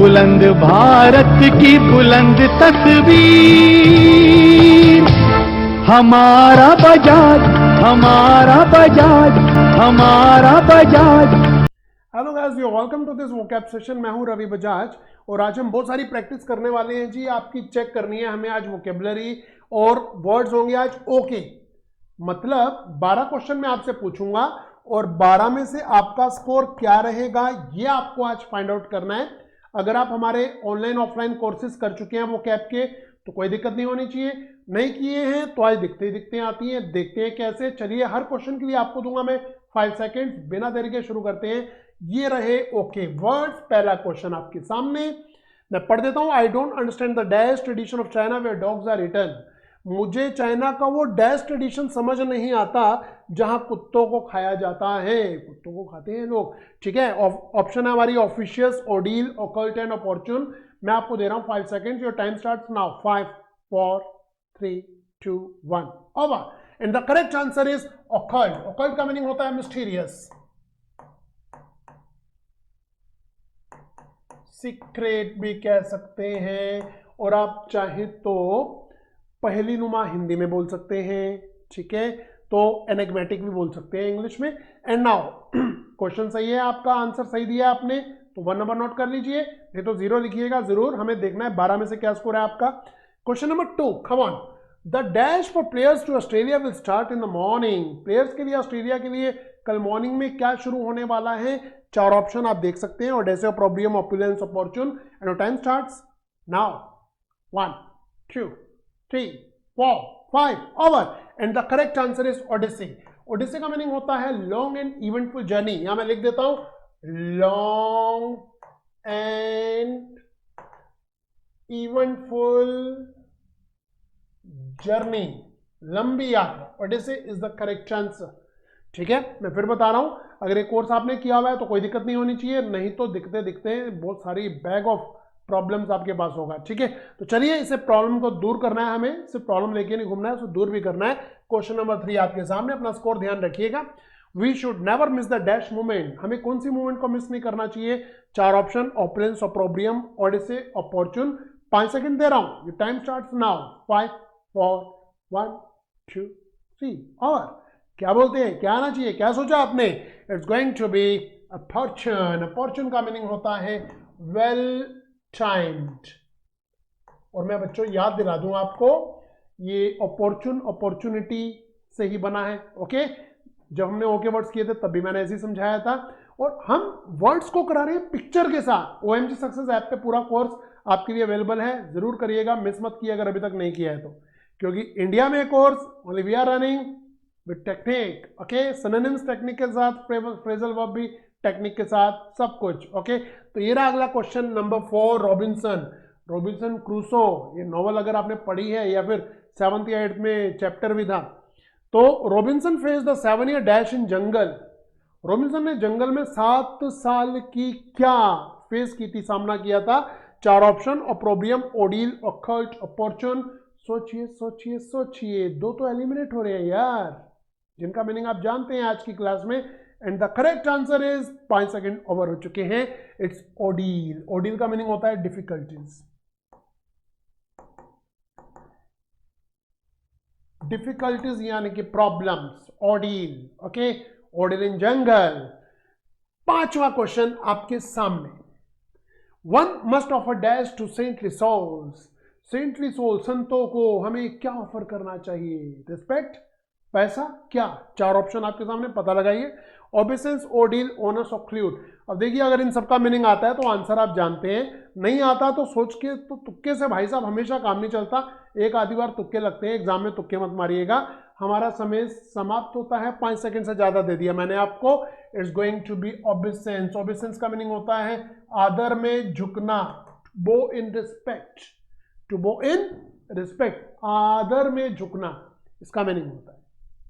बुलंद भारत की बुलंद तस्वीर, हमारा बजाज, हमारा बजाज, हमारा Bajaj. Hello guys, you welcome to this vocab session. मैं हूं रवि बजाज और आज हम बहुत सारी प्रैक्टिस करने वाले हैं जी। आपकी चेक करनी है हमें आज वोकेबलरी और वर्ड्स होंगे आज ओके। मतलब 12 क्वेश्चन मैं आपसे पूछूंगा और 12 में से आपका स्कोर क्या रहेगा ये आपको आज फाइंड आउट करना है। अगर आप हमारे ऑनलाइन ऑफलाइन कोर्सेज कर चुके हैं वोकैब के तो कोई दिक्कत नहीं होनी चाहिए, नहीं किए हैं तो आज दिखते दिखते आती हैं। देखते हैं कैसे। चलिए, हर क्वेश्चन के लिए आपको दूंगा मैं 5 सेकेंड। बिना देरी के शुरू करते हैं। ये रहे ओके वर्ड्स। पहला क्वेश्चन आपके सामने मैं पढ़ देता हूं। I don't understand the dash tradition of China where dogs are eaten. मुझे चाइना का वो डैश ट्रेडिशन समझ नहीं आता जहां कुत्तों को खाया जाता है। कुत्तों को खाते हैं लोग, ठीक है। ऑप्शन है हमारी ऑफिशियस, ओडील, ऑकल्ट एंड अपॉर्चुन। मैं आपको दे रहा हूं 5 second. Your time starts now. 5 4 3 2 1 over. And the correct answer is occult. Occult का मीनिंग होता है मिस्टीरियस, सीक्रेट भी कह सकते हैं, और आप चाहे तो पहली नुमा हिंदी में बोल सकते हैं, ठीक है। तो एनेग्मेटिक भी बोल सकते हैं इंग्लिश में। एंड नाउ क्वेश्चन सही है आपका, आंसर सही दिया आपने तो 1 नंबर नोट कर लीजिए, नहीं तो 0 लिखिएगा जरूर। हमें देखना है 12 में से क्या स्कोर है आपका। Question number 2, come on. The dash for players to Australia will start in the morning. Players के लिए ऑस्ट्रेलिया के लिए कल मॉर्निंग में क्या शुरू होने वाला है? 4 ऑप्शन आप देख सकते हैं। Odyssey, ऑप्रोब्रियम, opulence, opportune. And time starts now. 1 2 3 4 5 over. And the correct answer is Odyssey. Odyssey का मीनिंग होता है लॉन्ग एंड इवेंटफुल जर्नी। यहां मैं लिख देता हूं लॉन्ग एंड इवेंटफुल जर्नी, लंबी यात्रा। Odyssey is the correct answer, ठीक है। मैं फिर बता रहा हूं, अगर ये कोर्स आपने किया हुआ है तो कोई दिक्कत नहीं होनी चाहिए, नहीं तो दिखते दिखते बहुत सारी बैग ऑफ प्रॉब्लम्स आपके पास होगा, ठीक है। तो चलिए, इसे प्रॉब्लम को दूर करना है, हमें सिर्फ प्रॉब्लम लेके नहीं घूमना है, उसे दूर भी करना है। क्वेश्चन नंबर 3 आपके सामने। अपना स्कोर ध्यान रखिएगा। We should never miss the dash movement. हमें कौन सी मूवमेंट को मिस नहीं करना चाहिए? 4 option, opulence, opprobrium, odyssey, opportune. 5 second दे रहा हूं। Your time starts now. 5 4 1 2 3 और क्या बोलते हैं, क्या आना चाहिए, क्या सोचा आपने? It's going to be opportune. Opportune का मीनिंग होता है वेल टाइम्ड। और मैं बच्चों याद दिला दूं आपको, ये अपॉर्चुन अपॉर्चुनिटी से ही बना है, ओके। जब हमने ओके वर्ड्स किए थे तब भी मैंने ऐसे ही समझाया था। और हम वर्ड्स को करा रहे हैं पिक्चर के साथ। OMG सक्सेस ऐप पे पूरा कोर्स आपके लिए अवेलेबल है, जरूर करिएगा, मिस मत किए अगर अभी तक नहीं किया है तो। क्योंकि इंडिया में course only we are running with technique, okay. Synonyms technique के साथ, फ्रेजल वर्ब भी टेक्निक के साथ, सब कुछ, ओके। तो ये रहा अगला question number 4। Robinson, Robinson Crusoe, ये नॉवल अगर आपने पढ़ी है या फिर 7th या 8th में चैप्टर भी था, तो Robinson face the 7 year dash in jungle. Robinson ने जंगल में 7 साल की क्या फेस की थी, सामना किया था? 4 ऑप्शन, ऑप्रोब्रियम, ओडील, ऑकल्ट, अपॉर्चुन। सोचिए सोचिए सोचिए, 2 तो एलिमिनेट हो रहे हैं यार, जिनका मीनिंग आप जानते हैं आज की क्लास में। And the correct answer is 5 second over हो चुके हैं। इट्स ओडील। ओडील का मीनिंग होता है डिफिकल्टीज, डिफिकल्टीज यानी कि प्रॉब्लम्स, ओडील, ओके। ओडील इन जंगल। 5वां क्वेश्चन आपके सामने। One must offer dash to saintly souls. Saintly soul, संतों को हमें क्या ऑफर करना चाहिए? रिस्पेक्ट, पैसा, क्या? 4 ऑप्शन आपके सामने, पता लगाइए। Obeisance, ordeal, onus, occlude. अब देखिए, अगर इन सबका मीनिंग आता है तो आंसर आप जानते हैं, नहीं आता तो सोच के, तो तुक्के से भाई साहब हमेशा काम नहीं चलता। एक आधी बार तुक्के लगते हैं, एग्जाम में तुक्के मत मारिएगा। हमारा समय समाप्त होता है, 5 सेकंड से ज्यादा दे दिया मैंने आपको। It's going to be obeisance. Obeisance का मीनिंग होता है आदर में झुकना, बो इन रिस्पेक्ट, टू बो इन रिस्पेक्ट, आदर में झुकना, इसका मीनिंग होता है,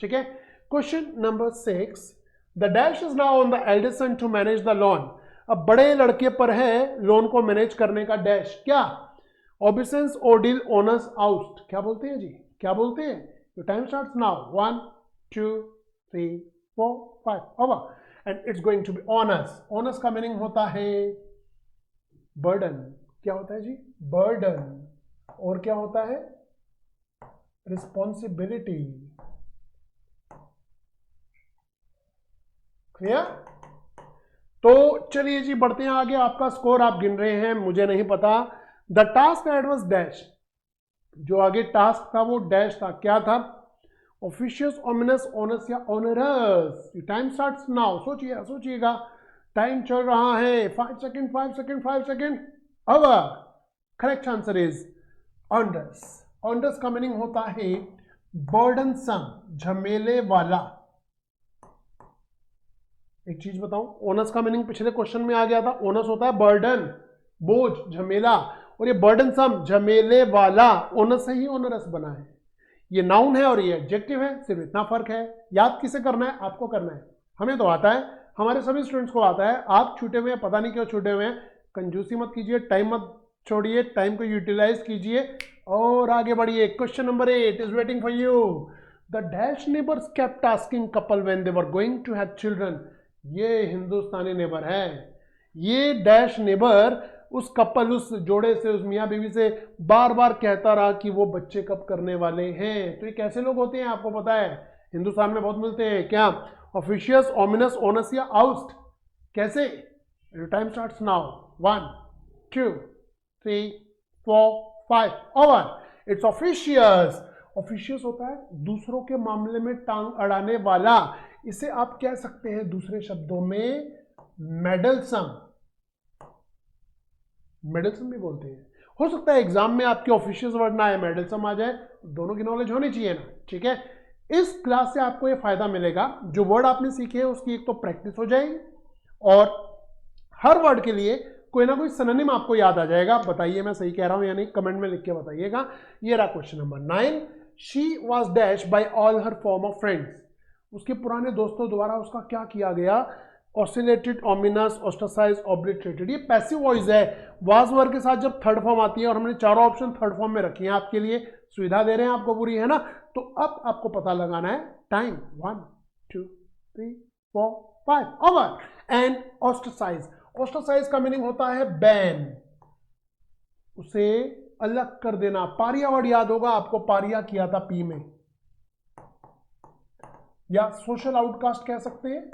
ठीक है। Question number 6, the dash is now on the eldest son to manage the loan. अब बड़े लड़के पर है लोन को मैनेज करने का डैश, क्या? Obeisance, ordeal, onus, oust. क्या बोलते हैं जी, क्या बोलते हैं? Your time starts now. 1 2 3 4 5 over. And it's going to be onus. Onus का मीनिंग होता है बर्डन, क्या होता है जी? बर्डन। और क्या होता है? रिस्पॉन्सिबिलिटी। क्लियर? तो चलिए जी बढ़ते हैं आगे। आपका स्कोर आप गिन रहे हैं, मुझे नहीं पता। The task that was dash, जो आगे टास्क था वो डैश था, क्या था? ऑफिशियस, ओमिनस, ऑनस या ऑनरस। Time starts now. सोचिएगा, टाइम चल रहा है। 5 सेकेंड 5 सेकेंड 5 सेकेंड। अब correct answer is onerous. Onerous का मीनिंग होता है बर्डनसम, झमेले वाला। एक चीज बताऊं, ओनस का मीनिंग पिछले क्वेश्चन में आ गया था। ओनस होता है बर्डन, बोझ, झमेला, और ये बर्डनसम, झमेले वाला, ओनस से ही ओनरस बना है। ये नाउन है और ये एडजेक्टिव है, सिर्फ इतना फर्क है। याद किसे करना है? आपको करना है। हमें तो आता है, हमारे सभी स्टूडेंट्स को आता है। आप छूटे हुए हैं, पता नहीं क्यों छूटे हुए हैं। कंजूसी मत कीजिए, टाइम मत छोड़िए, टाइम को यूटिलाइज कीजिए और आगे बढ़िए। Question number 8 is waiting for you. The dash neighbours kept asking couple when they were going to have children. ये हिंदुस्तानी नेबर है। ये डैश नेबर उस कपल, उस जोड़े से, उस मियाँ बीवी से बार बार कहता रहा कि वो बच्चे कब करने वाले हैं। तो ये कैसे लोग होते हैं आपको पता है? हिंदुस्तान में बहुत मिलते हैं। क्या? ऑफिशियस, ओमिनस, ओनस या आउस्ट। कैसे? Time starts now. 1 2 3 4 5 over. It's officious. Officious होता है दूसरों के मामले में टांग अड़ाने वाला। इसे आप कह सकते हैं दूसरे शब्दों में मेडलसम। मेडलसम भी बोलते हैं। हो सकता है एग्जाम में आपके ऑफिशियस वर्ड ना आए, मेडलसम आ जाए। दोनों की नॉलेज होनी चाहिए ना, ठीक है? इस क्लास से आपको ये फायदा मिलेगा, जो वर्ड आपने सीखे हैं उसकी एक तो प्रैक्टिस हो जाएगी और हर वर्ड के लिए कोई ना कोई सिनोनिम आपको याद आ जाएगा। बताइए मैं सही कह रहा हूं या नहीं, कमेंट में लिख के बताइएगा। ये रहा question number 9। She was dash by all her form of friends. उसके पुराने दोस्तों द्वारा उसका क्या किया गया? Oscillated, ominous, ostracise, obliterated. ये पैसिव वॉइस है। वाज वर्ग के साथ जब थर्ड फॉर्म आती है, और हमने चारों ऑप्शन थर्ड फॉर्म में रखी हैं आपके लिए, सुविधा दे रहे हैं आपको पूरी, है ना? तो अब आपको पता लगाना है time. 1 2 3 4 5 over. And ostracise. Ostracise का मीनिंग होता है बैन, उसे अलग कर देना। पारिया वर्ड याद होगा आपको, पारिया किया था पी में, या सोशल आउटकास्ट कह सकते हैं।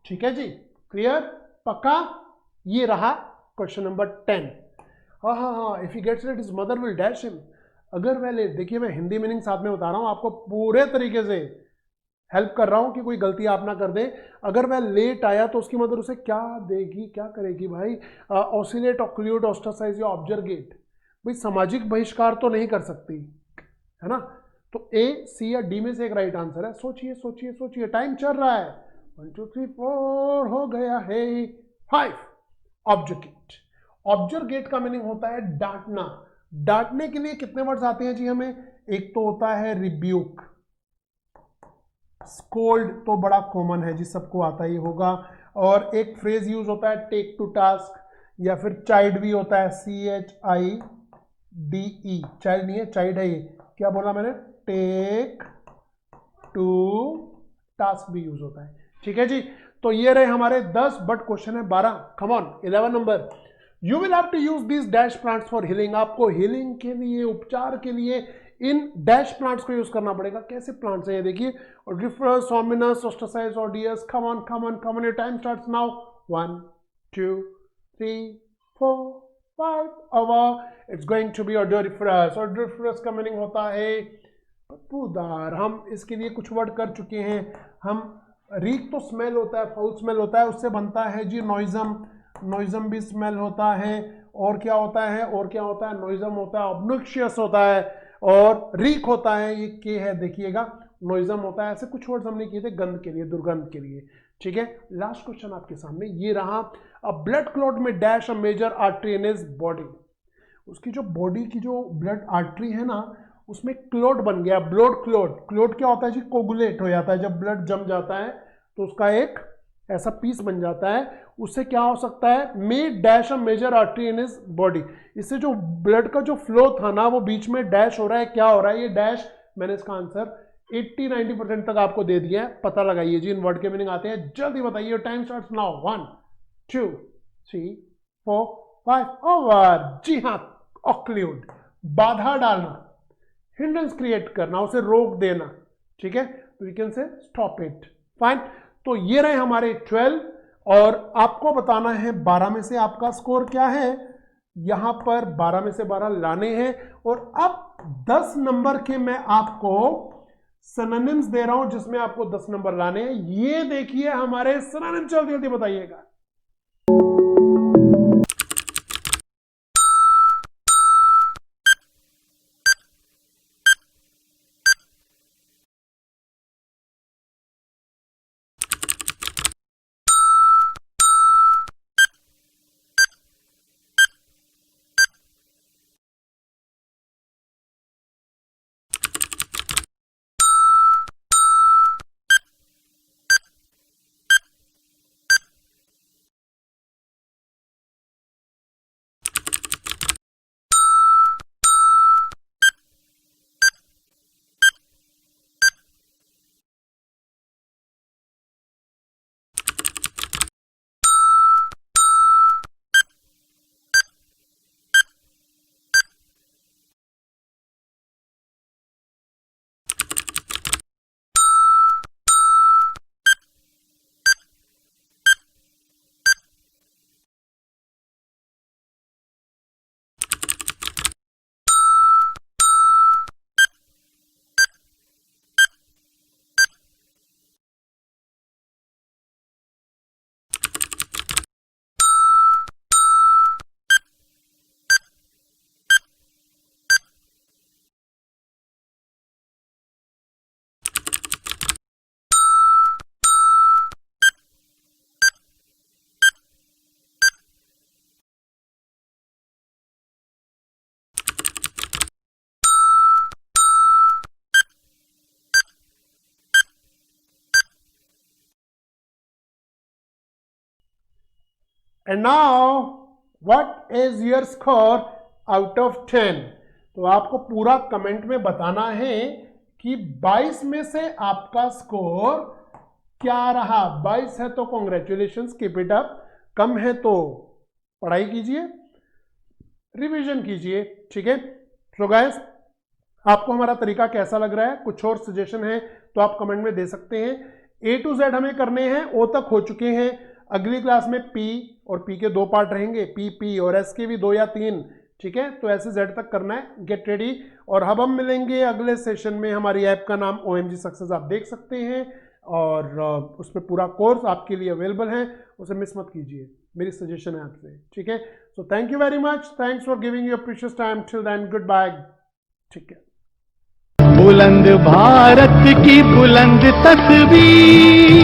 ठीक है जी, क्लियर, पक्का? ये रहा क्वेश्चन नंबर 10। हाँ, if he gets it his mother will dash him. अगर वह लेट, देखिए मैं हिंदी मीनिंग साथ में बता रहा हूं आपको, पूरे तरीके से हेल्प कर रहा हूं कि कोई गलती आप ना कर दें। अगर वह लेट आया तो उसकी मदर उसे क्या देगी, क्या करेगी भाई? ऑसिलेट, ऑक्लूड, ऑस्ट्रासाइज या ऑब्जर्गेट। भाई सामाजिक बहिष्कार तो नहीं कर सकती, है ना? तो ए, सी या डी में से एक राइट आंसर है। सोचिए, टाइम चल रहा है। 1 2 3 4 हो गया है। 5 ऑब्जर्गेट। ऑब्जर्गेट का मीनिंग होता है डांटना। डांटने के लिए कितने वर्ड्स आते हैं जी हमें? एक तो होता है रिब्यूक, स्कोल्ड तो बड़ा कॉमन है जी, सबको आता ही होगा। और एक फ्रेज यूज होता है टेक टू टास्क, या फिर चाइल्ड भी होता है, CHIDE। चाइल्ड नहीं है, चाइल्ड है ये। क्या बोला मैंने? टेक टू टास्क भी यूज होता है। ठीक है जी, तो ये रहे हमारे 10, बट क्वेश्चन है 12। Come on, 11 number. You will have to use this dash plants for healing. आपको हीलिंग के लिए, उपचार के लिए इन डैश प्लांट्स को यूज करना पड़ेगा। कैसे प्लांट्स हैं ये देखिए, odiferous, ominous, ostracize, odious. Come on, your time starts now. 1 2 3 4 5 over. It's going to be odiferous. Odiferous का मीनिंग होता है बदबूदार। हम इसके लिए कुछ वर्ड कर चुके हैं। हम रीक तो स्मेल होता है, फाउल स्मेल होता है, उससे बनता है जी नॉइजम। नॉइजम भी स्मेल होता है। और क्या होता है? नॉइजम होता है, ऑब्नोक्शियस होता है, और रीक होता है, ये के है देखिएगा, नॉइजम होता है। ऐसे कुछ वर्ड्स हमने किए थे गंध के लिए, दुर्गंध के लिए। ठीक है, लास्ट क्वेश्चन आपके सामने ये रहा। अ ब्लड क्लॉट में dash a major artery in his body. उसकी जो बॉडी की जो ब्लड आर्टरी है ना, उसमें क्लोट बन गया। Blood clot. क्लोट क्या होता है जी? कोगुलेट हो जाता है जब ब्लड जम जाता है, तो उसका एक ऐसा पीस बन जाता है। उससे क्या हो सकता है? May dash a major artery in his body. इससे जो ब्लड का जो फ्लो था ना, वो बीच में डैश हो रहा है। क्या हो रहा है ये डैश? मैंने इसका आंसर 80-90% तक आपको दे दिया है। पता लगाइए जी, इन वर्ड के मीनिंग आते हैं। जल्दी बताइए, टाइम स्टार्ट्स नाउ। 1 2 3 4 5 ओवर। जी हाँ, ऑक्लूड, बाधा डालना, हिंड्रेंस क्रिएट करना, उसे रोक देना, ठीक है, तो we can say stop it. Fine, तो ये रहे हमारे 12 और आपको बताना है 12 में से आपका स्कोर क्या है। यहां पर 12 में से 12 लाने हैं और अब 10 नंबर के मैं आपको सिनोनिम्स दे रहा हूं जिसमें आपको 10 नंबर लाने हैं। ये देखिए हमारे सिनोनिम, जल्दी जल्दी बताइएगा। And now what is your score out of 10? तो आपको पूरा कमेंट में बताना है कि 22 में से आपका स्कोर क्या रहा। 22 है तो कॉन्ग्रेचुलेशंस, कीप इट अप। कम है तो पढ़ाई कीजिए, रिवीजन कीजिए, ठीक है। सो गाइस, आपको हमारा तरीका कैसा लग रहा है? कुछ और सजेशन है तो आप कमेंट में दे सकते हैं। A to Z हमें करने हैं, O तक हो चुके हैं। अगली क्लास में P और P के 2 पार्ट रहेंगे, P और S के भी 2 या 3, ठीक है। तो ऐसे Z तक करना है, गेट रेडी। और अब हम मिलेंगे अगले सेशन में। हमारी ऐप का नाम OMG सक्सेस आप देख सकते हैं और उस पर पूरा कोर्स आपके लिए अवेलेबल है, उसे मिस मत कीजिए, मेरी सजेशन है आपसे, ठीक है। So thank you very much, thanks for giving your precious time, till then good bye, ठीक है। बुलंद भारत की बुलंद तस्वीर,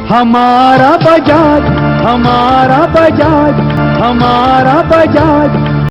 हमारा बजाज, हमारा बजाज, हमारा बजाज,